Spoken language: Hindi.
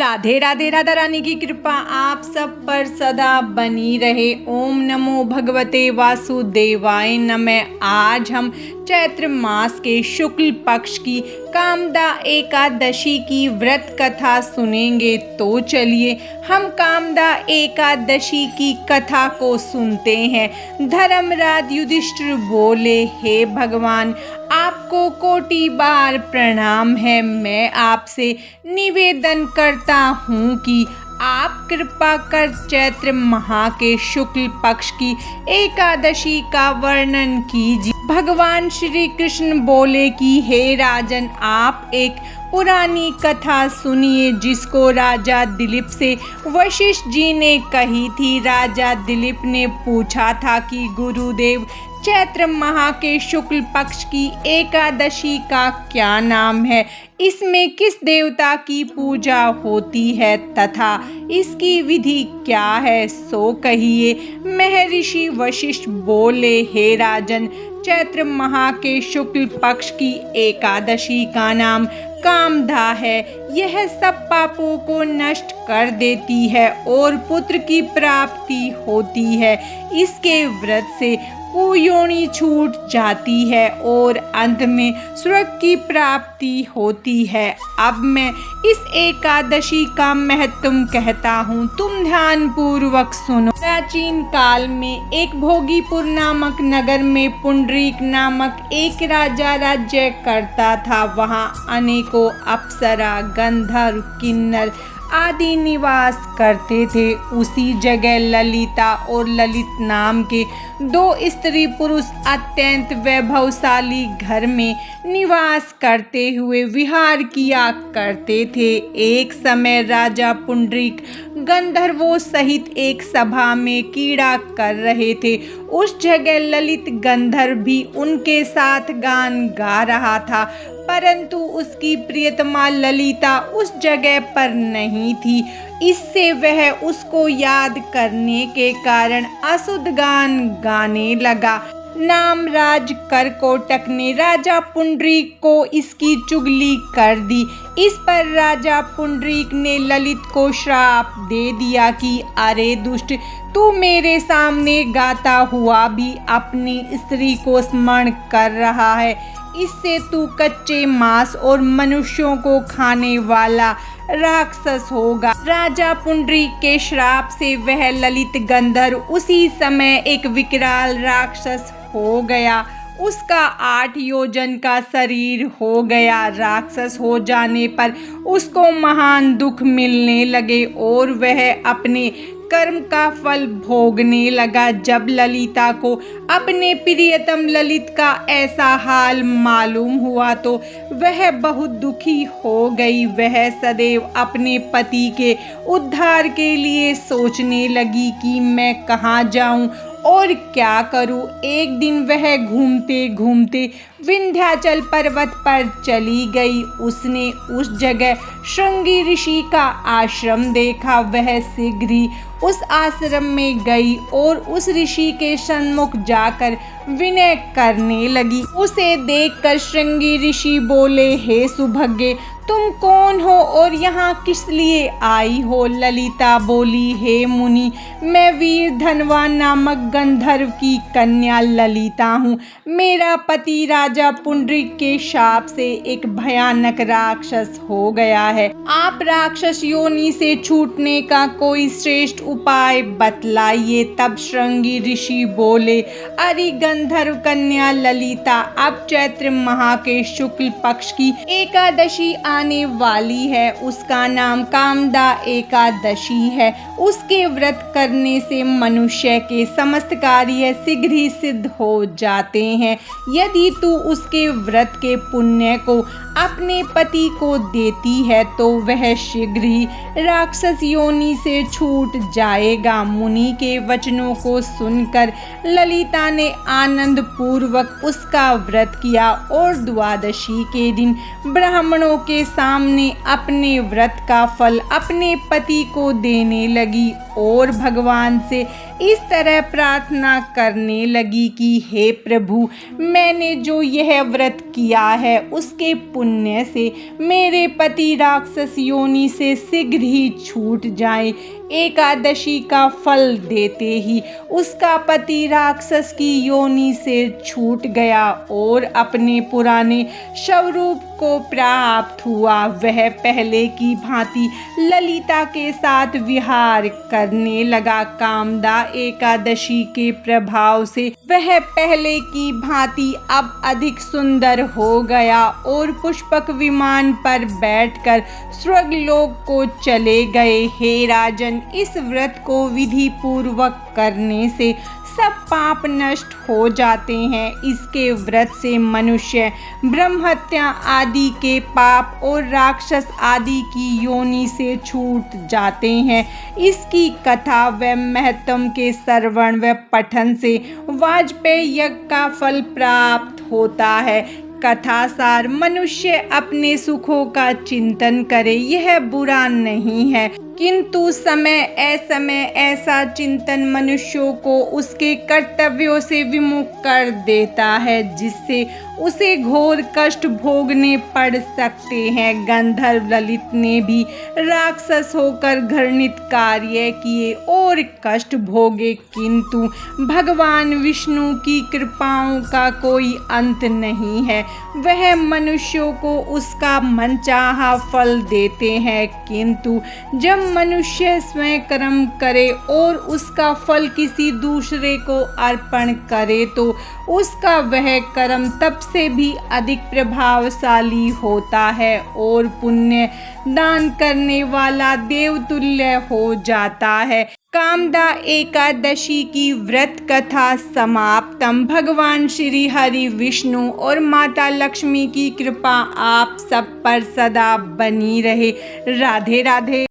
राधे राधे। राधा रानी की कृपा आप सब पर सदा बनी रहे। ओम नमो भगवते वासुदेवाय नमः। आज हम चैत्र मास के शुक्ल पक्ष की कामदा एकादशी की व्रत कथा सुनेंगे। तो चलिए हम कामदा एकादशी की कथा को सुनते हैं। धर्मराज युधिष्ठिर बोले, हे भगवान, आपको कोटि बार प्रणाम है। मैं आपसे निवेदन करता हूँ कि आप कृपा कर चैत्र माह के शुक्ल पक्ष की एकादशी का वर्णन कीजिए। भगवान श्री कृष्ण बोले कि हे राजन, आप एक पुरानी कथा सुनिए जिसको राजा दिलीप से वशिष्ठ जी ने कही थी। राजा दिलीप ने पूछा था कि गुरुदेव, चैत्र माह के शुक्ल पक्ष की एकादशी का क्या नाम है? इसमें किस देवता की पूजा होती है तथा इसकी विधि क्या है? सो कहिए। महर्षि वशिष्ठ बोले, हे राजन, चैत्र माह के शुक्ल पक्ष की एकादशी का नाम कामदा है। यह सब पापों को नष्ट कर देती है और पुत्र की प्राप्ति होती है। इसके व्रत से कुयोनि छूट जाती है और अंत में स्वर्ग की प्राप्ति होती है। अब मैं इस एकादशी का महत्व कहता हूँ, तुम ध्यान पूर्वक सुनो। प्राचीन काल में एक भोगीपुर नामक नगर में पुंडरीक नामक एक राजा राज्य करता था। वहाँ अनेकों अप्सरा, गंधर्व, किन्नर आदि निवास करते थे। उसी जगह ललिता और ललित नाम के दो स्त्री पुरुष अत्यंत वैभवशाली घर में निवास करते हुए विहार किया करते थे। एक समय राजा पुंडरीक गंधर्वों सहित एक सभा में क्रीड़ा कर रहे थे। उस जगह ललित गंधर्व भी उनके साथ गान गा रहा था, परंतु उसकी प्रियतमा ललिता उस जगह पर नहीं थी। इससे वह उसको याद करने के कारण अशुद्ध गान गाने लगा। नामराज करकोटक ने राजा पुंडरीक को इसकी चुगली कर दी। इस पर राजा पुंडरीक ने ललित को श्राप दे दिया कि अरे दुष्ट, तू मेरे सामने गाता हुआ भी अपनी स्त्री को स्मरण कर रहा है। इससे तू कच्चे मांस और मनुष्यों को खाने वाला राक्षस होगा। राजा पुंडरीक के श्राप से वह ललित गंधर्व उसी समय एक विकराल राक्षस हो गया। उसका 8 योजन का शरीर हो गया। राक्षस हो जाने पर उसको महान दुख मिलने लगे और वह अपने कर्म का फल भोगने लगा। जब ललिता को अपने प्रियतम ललित का ऐसा हाल मालूम हुआ तो वह बहुत दुखी हो गई। वह सदैव अपने पति के उद्धार के लिए सोचने लगी कि मैं कहाँ जाऊँ और क्या करूं। एक दिन वह घूमते घूमते विंध्याचल पर्वत पर चली गई। उसने उस जगह श्रृंगी ऋषि का आश्रम देखा। वह शीघ्र ही उस आश्रम में गई और उस ऋषि के सन्मुख जाकर विनय करने लगी। उसे देखकर श्रृंगी ऋषि बोले, हे सुभगे, तुम कौन हो और यहाँ किस लिए आई हो? ललिता बोली, हे मुनि, मैं वीर धनवान नामक गंधर्व की कन्या ललिता हूँ। मेरा पति राजा पुंडरीक के शाप से एक भयानक राक्षस हो गया है। आप राक्षस योनि से छूटने का कोई श्रेष्ठ उपाय बतलाइए। तब श्रृंगी ऋषि बोले, अरे गंधर्व कन्या ललिता, अब चैत्र माह के शुक्ल पक्ष की एकादशी आने वाली है। उसका नाम कामदा एकादशी है। उसके व्रत करने से मनुष्य के समस्त कार्य शीघ्र ही सिद्ध हो जाते हैं। यदि तू उसके व्रत के पुण्य को अपने पति को देती है तो वह शीघ्र ही राक्षस योनि से छूट जाएगा। मुनि के वचनों को सुनकर ललिता ने आनंद पूर्वक उसका व्रत किया और द्वादशी के दिन ब्राह्मणों के सामने अपने व्रत का फल अपने पति को देने लगी और भगवान से इस तरह प्रार्थना करने लगी कि हे प्रभु, मैंने जो यह व्रत किया है उसके पुण्य से मेरे पति राक्षस योनि से शीघ्र ही छूट जाए। एकादशी का फल देते ही उसका पति राक्षस की योनि से छूट गया और अपने पुराने स्वरूप को प्राप्त हुआ। वह पहले की भांति ललिता के साथ विहार करने लगा। कामदा एकादशी के प्रभाव से वह पहले की भांति अब अधिक सुंदर हो गया और पुष्पक विमान पर बैठकर स्वर्गलोक को चले गए। हे राजन, इस व्रत को विधि पूर्वक करने से सब पाप नष्ट हो जाते हैं। इसके व्रत से मनुष्य ब्रह्महत्या आदि के पाप और राक्षस आदि की योनि से छूट जाते हैं। इसकी कथा व महत्म के श्रवण व पठन से वाजपेयी यज्ञ का फल प्राप्त होता है। कथासार, मनुष्य अपने सुखों का चिंतन करे, यह बुरा नहीं है, किंतु समय असमय ऐसा चिंतन मनुष्यों को उसके कर्तव्यों से विमुख कर देता है, जिससे उसे घोर कष्ट भोगने पड़ सकते हैं। गंधर्व ललित ने भी राक्षस होकर घृणित कार्य किए और कष्ट भोगे, किंतु भगवान विष्णु की कृपाओं का कोई अंत नहीं है। वह मनुष्यों को उसका मनचाहा फल देते हैं, किंतु जब मनुष्य स्वयं कर्म करे और उसका फल किसी दूसरे को अर्पण करे तो उसका वह कर्म तब से भी अधिक प्रभावशाली होता है और पुण्य दान करने वाला देवतुल्य हो जाता है। कामदा एकादशी की व्रत कथा समाप्तम। भगवान श्री हरि विष्णु और माता लक्ष्मी की कृपा आप सब पर सदा बनी रहे। राधे राधे।